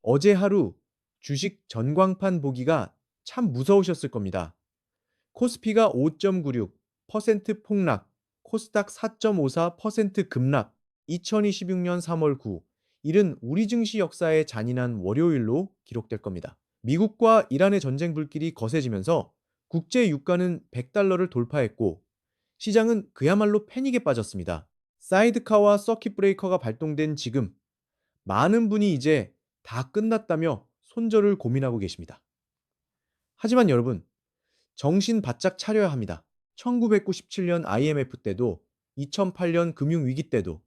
어제 하루 주식 전광판 보기가 참 무서우셨을 겁니다. 코스피가 5.96% 폭락, 코스닥 4.54% 급락, 2026년 3월 9, 일은 우리 증시 역사의 잔인한 월요일로 기록될 겁니다. 미국과 이란의 전쟁 불길이 거세지면서 국제 유가는 100달러를 돌파했고 시장은 그야말로 패닉에 빠졌습니다. 사이드카와 서킷 브레이커가 발동된 지금 많은 분이 이제 다 끝났다며 손절을 고민하고 계십니다. 하지만 여러분, 정신 바짝 차려야 합니다. 1997년 IMF 때도 2008년 금융위기 때도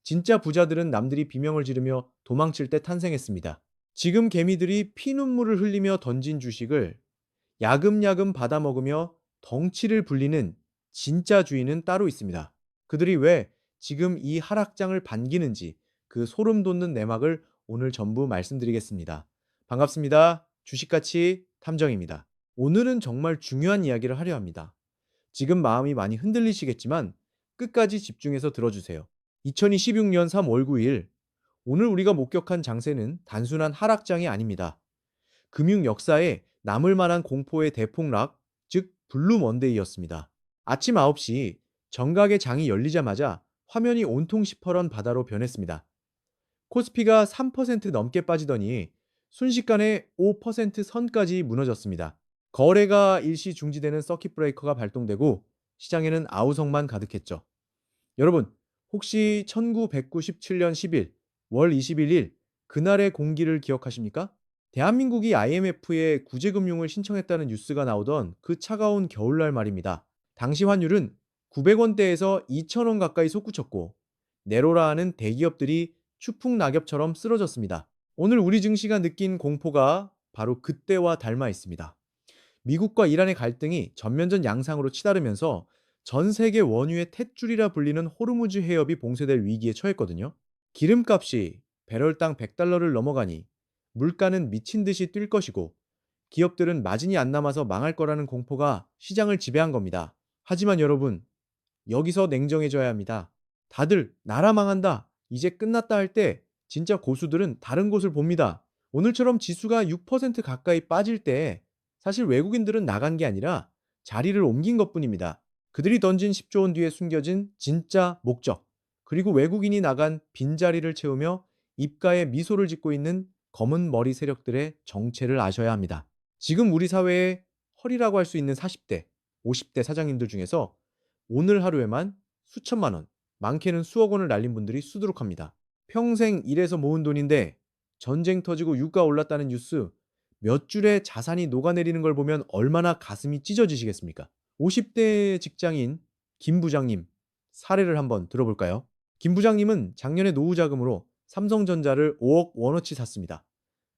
진짜 부자들은 남들이 비명을 지르며 도망칠 때 탄생했습니다. 지금 개미들이 피눈물을 흘리며 던진 주식을 야금야금 받아먹으며 덩치를 불리는 진짜 주인은 따로 있습니다. 그들이 왜 지금 이 하락장을 반기는지 그 소름 돋는 내막을 오늘 전부 말씀드리겠습니다. 반갑습니다. 주식가치 탐정입니다. 오늘은 정말 중요한 이야기를 하려 합니다. 지금 마음이 많이 흔들리시겠지만 끝까지 집중해서 들어주세요. 2026년 3월 9일, 오늘 우리가 목격한 장세는 단순한 하락장이 아닙니다. 금융 역사에 남을 만한 공포의 대폭락, 즉 블루 먼데이였습니다. 아침 9시 정각의 장이 열리자마자 화면이 온통 시퍼런 바다로 변했습니다. 코스피가 3% 넘게 빠지더니 순식간에 5% 선까지 무너졌습니다. 거래가 일시 중지되는 서킷 브레이커가 발동되고 시장에는 아우성만 가득했죠. 여러분, 혹시 1997년 10일, 월 21일 그날의 공기를 기억하십니까? 대한민국이 IMF에 구제금융을 신청했다는 뉴스가 나오던 그 차가운 겨울날 말입니다. 당시 환율은 900원대에서 2,000원 가까이 솟구쳤고 내로라 하는 대기업들이 추풍낙엽처럼 쓰러졌습니다. 오늘 우리 증시가 느낀 공포가 바로 그때와 닮아 있습니다. 미국과 이란의 갈등이 전면전 양상으로 치달으면서 전 세계 원유의 탯줄이라 불리는 호르무즈 해협이 봉쇄될 위기에 처했거든요. 기름값이 배럴당 100달러를 넘어가니 물가는 미친 듯이 뛸 것이고 기업들은 마진이 안 남아서 망할 거라는 공포가 시장을 지배한 겁니다. 하지만 여러분, 여기서 냉정해져야 합니다. 다들 나라 망한다, 이제 끝났다 할 때 진짜 고수들은 다른 곳을 봅니다. 오늘처럼 지수가 6% 가까이 빠질 때 사실 외국인들은 나간 게 아니라 자리를 옮긴 것뿐입니다. 그들이 던진 10조 원 뒤에 숨겨진 진짜 목적, 그리고 외국인이 나간 빈자리를 채우며 입가에 미소를 짓고 있는 검은 머리 세력들의 정체를 아셔야 합니다. 지금 우리 사회의 허리라고 할 수 있는 40대, 50대 사장님들 중에서 오늘 하루에만 수천만 원, 많게는 수억 원을 날린 분들이 수두룩합니다. 평생 일해서 모은 돈인데 전쟁 터지고 유가 올랐다는 뉴스, 몇 줄의 자산이 녹아내리는 걸 보면 얼마나 가슴이 찢어지시겠습니까? 50대 직장인 김 부장님 사례를 한번 들어볼까요? 김 부장님은 작년에 노후 자금으로 삼성전자를 5억 원어치 샀습니다.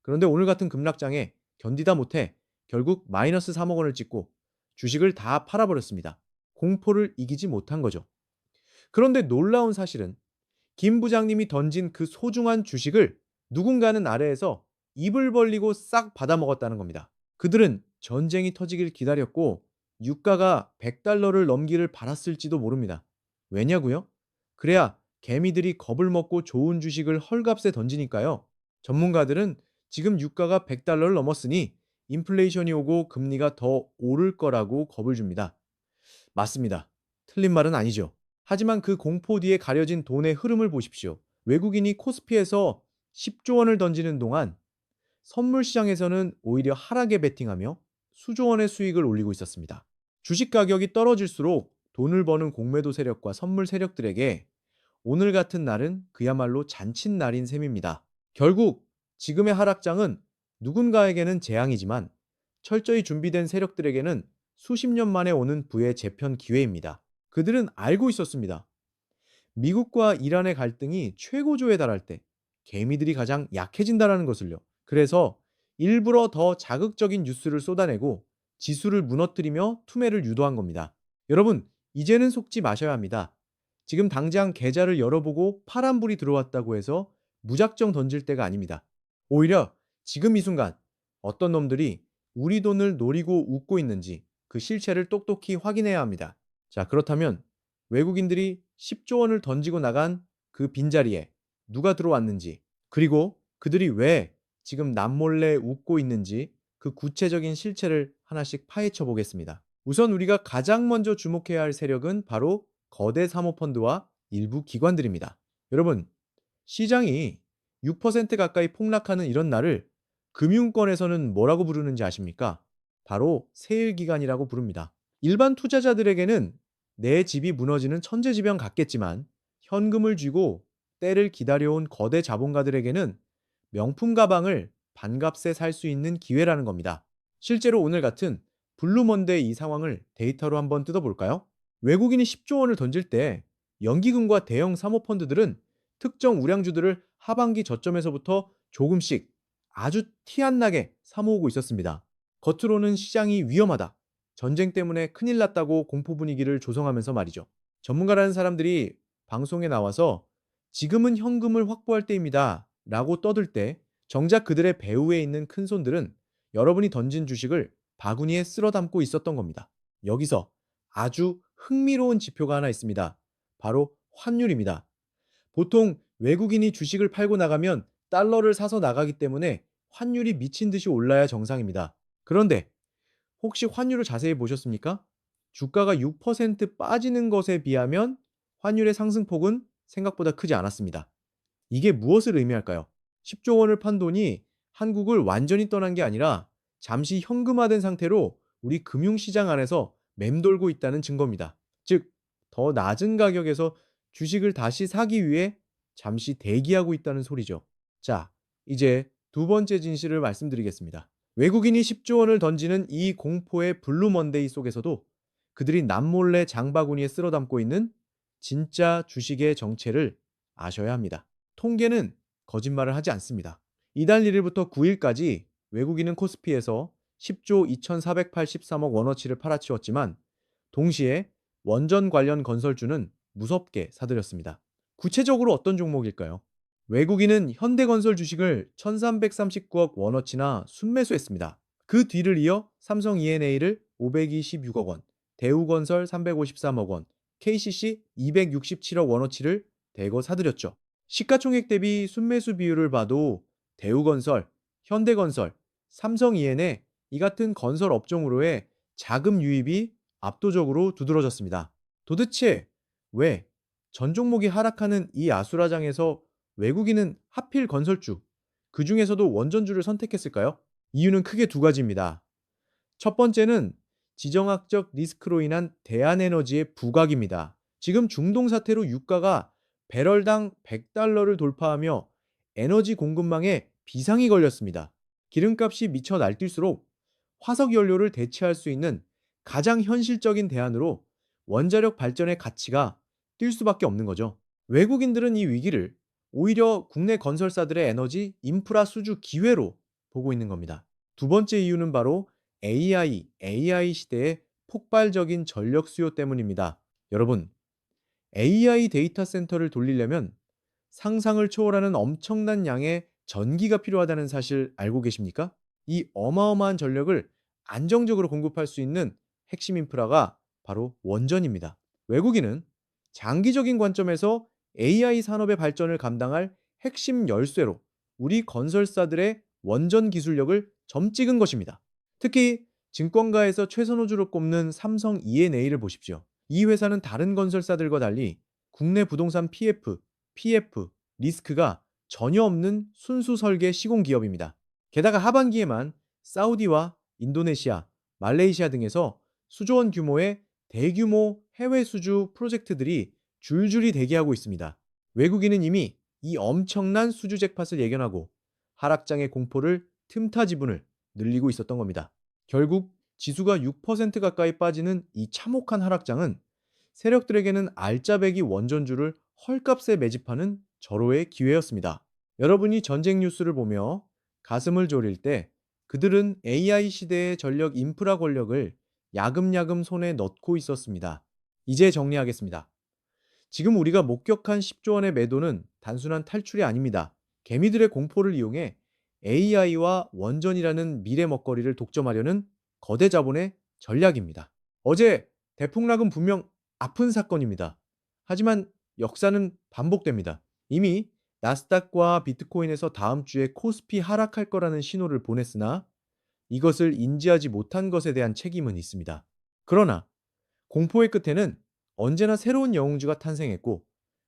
그런데 오늘 같은 급락장에 견디다 못해 결국 마이너스 3억 원을 찍고 주식을 다 팔아버렸습니다. 공포를 이기지 못한 거죠. 그런데 놀라운 사실은 김 부장님이 던진 그 소중한 주식을 누군가는 아래에서 입을 벌리고 싹 받아먹었다는 겁니다. 그들은 전쟁이 터지길 기다렸고 유가가 100달러를 넘기를 바랐을지도 모릅니다. 왜냐고요? 그래야 개미들이 겁을 먹고 좋은 주식을 헐값에 던지니까요. 전문가들은 지금 유가가 100달러를 넘었으니 인플레이션이 오고 금리가 더 오를 거라고 겁을 줍니다. 맞습니다. 틀린 말은 아니죠. 하지만 그 공포 뒤에 가려진 돈의 흐름을 보십시오. 외국인이 코스피에서 10조 원을 던지는 동안 선물 시장에서는 오히려 하락에 베팅하며 수조 원의 수익을 올리고 있었습니다. 주식 가격이 떨어질수록 돈을 버는 공매도 세력과 선물 세력들에게 오늘 같은 날은 그야말로 잔칫날인 셈입니다. 결국 지금의 하락장은 누군가에게는 재앙이지만 철저히 준비된 세력들에게는 수십 년 만에 오는 부의 재편 기회입니다. 그들은 알고 있었습니다. 미국과 이란의 갈등이 최고조에 달할 때 개미들이 가장 약해진다는 것을요. 그래서 일부러 더 자극적인 뉴스를 쏟아내고 지수를 무너뜨리며 투매를 유도한 겁니다. 여러분, 이제는 속지 마셔야 합니다. 지금 당장 계좌를 열어보고 파란불이 들어왔다고 해서 무작정 던질 때가 아닙니다. 오히려 지금 이 순간 어떤 놈들이 우리 돈을 노리고 웃고 있는지 그 실체를 똑똑히 확인해야 합니다. 자, 그렇다면 외국인들이 10조 원을 던지고 나간 그 빈자리에 누가 들어왔는지, 그리고 그들이 왜 지금 남몰래 웃고 있는지 그 구체적인 실체를 하나씩 파헤쳐 보겠습니다. 우선 우리가 가장 먼저 주목해야 할 세력은 바로 거대 사모펀드와 일부 기관들입니다. 여러분, 시장이 6% 가까이 폭락하는 이런 날을 금융권에서는 뭐라고 부르는지 아십니까? 바로 세일 기간이라고 부릅니다. 일반 투자자들에게는 내 집이 무너지는 천재지변 같겠지만 현금을 쥐고 때를 기다려온 거대 자본가들에게는 명품 가방을 반값에 살 수 있는 기회라는 겁니다. 실제로 오늘 같은 블루먼데이 이 상황을 데이터로 한번 뜯어볼까요? 외국인이 10조 원을 던질 때 연기금과 대형 사모펀드들은 특정 우량주들을 하반기 저점에서부터 조금씩 아주 티 안 나게 사모으고 있었습니다. 겉으로는 시장이 위험하다, 전쟁 때문에 큰일 났다고 공포 분위기를 조성하면서 말이죠. 전문가라는 사람들이 방송에 나와서 지금은 현금을 확보할 때입니다 라고 떠들 때 정작 그들의 배후에 있는 큰손들은 여러분이 던진 주식을 바구니에 쓸어 담고 있었던 겁니다. 여기서 아주 흥미로운 지표가 하나 있습니다. 바로 환율입니다. 보통 외국인이 주식을 팔고 나가면 달러를 사서 나가기 때문에 환율이 미친 듯이 올라야 정상입니다. 그런데 혹시 환율을 자세히 보셨습니까? 주가가 6% 빠지는 것에 비하면 환율의 상승폭은 생각보다 크지 않았습니다. 이게 무엇을 의미할까요? 10조 원을 판 돈이 한국을 완전히 떠난 게 아니라 잠시 현금화된 상태로 우리 금융시장 안에서 맴돌고 있다는 증거입니다. 즉, 더 낮은 가격에서 주식을 다시 사기 위해 잠시 대기하고 있다는 소리죠. 자, 이제 두 번째 진실을 말씀드리겠습니다. 외국인이 10조 원을 던지는 이 공포의 블루 먼데이 속에서도 그들이 남몰래 장바구니에 쓸어 담고 있는 진짜 주식의 정체를 아셔야 합니다. 통계는 거짓말을 하지 않습니다. 이달 1일부터 9일까지 외국인은 코스피에서 10조 2,483억 원어치를 팔아치웠지만 동시에 원전 관련 건설주는 무섭게 사들였습니다. 구체적으로 어떤 종목일까요? 외국인은 현대건설 주식을 1,339억 원어치나 순매수했습니다. 그 뒤를 이어 삼성 E&A를 526억 원, 대우건설 353억 원, KCC 267억 원어치를 대거 사들였죠. 시가총액 대비 순매수 비율을 봐도 대우건설, 현대건설, 삼성 E&A 이 같은 건설 업종으로의 자금 유입이 압도적으로 두드러졌습니다. 도대체 왜 전 종목이 하락하는 이 아수라장에서 외국인은 하필 건설주, 그 중에서도 원전주를 선택했을까요? 이유는 크게 두 가지입니다. 첫 번째는 지정학적 리스크로 인한 대한에너지의 부각입니다. 지금 중동 사태로 유가가 배럴당 100달러를 돌파하며 에너지 공급망에 비상이 걸렸습니다. 기름값이 미쳐 날뛸수록 화석 연료를 대체할 수 있는 가장 현실적인 대안으로 원자력 발전의 가치가 뛸 수밖에 없는 거죠. 외국인들은 이 위기를 오히려 국내 건설사들의 에너지 인프라 수주 기회로 보고 있는 겁니다. 두 번째 이유는 바로 AI 시대의 폭발적인 전력 수요 때문입니다. 여러분, AI 데이터 센터를 돌리려면 상상을 초월하는 엄청난 양의 전기가 필요하다는 사실 알고 계십니까? 이 어마어마한 전력을 안정적으로 공급할 수 있는 핵심 인프라가 바로 원전입니다. 외국인은 장기적인 관점에서 AI 산업의 발전을 감당할 핵심 열쇠로 우리 건설사들의 원전 기술력을 점 찍은 것입니다. 특히 증권가에서 최선호주로 꼽는 삼성 E&A를 보십시오. 이 회사는 다른 건설사들과 달리 국내 부동산 PF, 리스크가 전혀 없는 순수 설계 시공 기업입니다. 게다가 하반기에만 사우디와 인도네시아, 말레이시아 등에서 수조원 규모의 대규모 해외 수주 프로젝트들이 줄줄이 대기하고 있습니다. 외국인은 이미 이 엄청난 수주 잭팟을 예견하고 하락장의 공포를 틈타 지분을 늘리고 있었던 겁니다. 결국 지수가 6% 가까이 빠지는 이 참혹한 하락장은 세력들에게는 알짜배기 원전주를 헐값에 매집하는 절호의 기회였습니다. 여러분이 전쟁 뉴스를 보며 가슴을 졸일 때 그들은 AI 시대의 전력 인프라 권력을 야금야금 손에 넣고 있었습니다. 이제 정리하겠습니다. 지금 우리가 목격한 10조 원의 매도는 단순한 탈출이 아닙니다. 개미들의 공포를 이용해 AI와 원전이라는 미래 먹거리를 독점하려는 거대 자본의 전략입니다. 어제 대폭락은 분명 아픈 사건입니다. 하지만 역사는 반복됩니다. 이미 나스닥과 비트코인에서 다음 주에 코스피 하락할 거라는 신호를 보냈으나 이것을 인지하지 못한 것에 대한 책임은 있습니다. 그러나 공포의 끝에는 언제나 새로운 영웅주가 탄생했고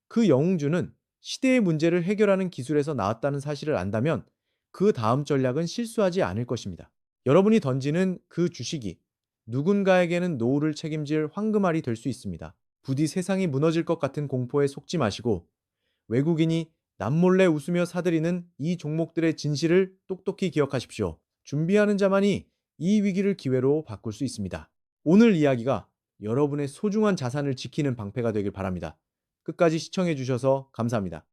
그 영웅주는 시대의 문제를 해결하는 기술에서 나왔다는 사실을 안다면 그 다음 전략은 실수하지 않을 것입니다. 여러분이 던지는 그 주식이 누군가에게는 노후를 책임질 황금알이 될 수 있습니다. 부디 세상이 무너질 것 같은 공포에 속지 마시고 외국인이 남몰래 웃으며 사들이는 이 종목들의 진실을 똑똑히 기억하십시오. 준비하는 자만이 이 위기를 기회로 바꿀 수 있습니다. 오늘 이야기가 여러분의 소중한 자산을 지키는 방패가 되길 바랍니다. 끝까지 시청해 주셔서 감사합니다.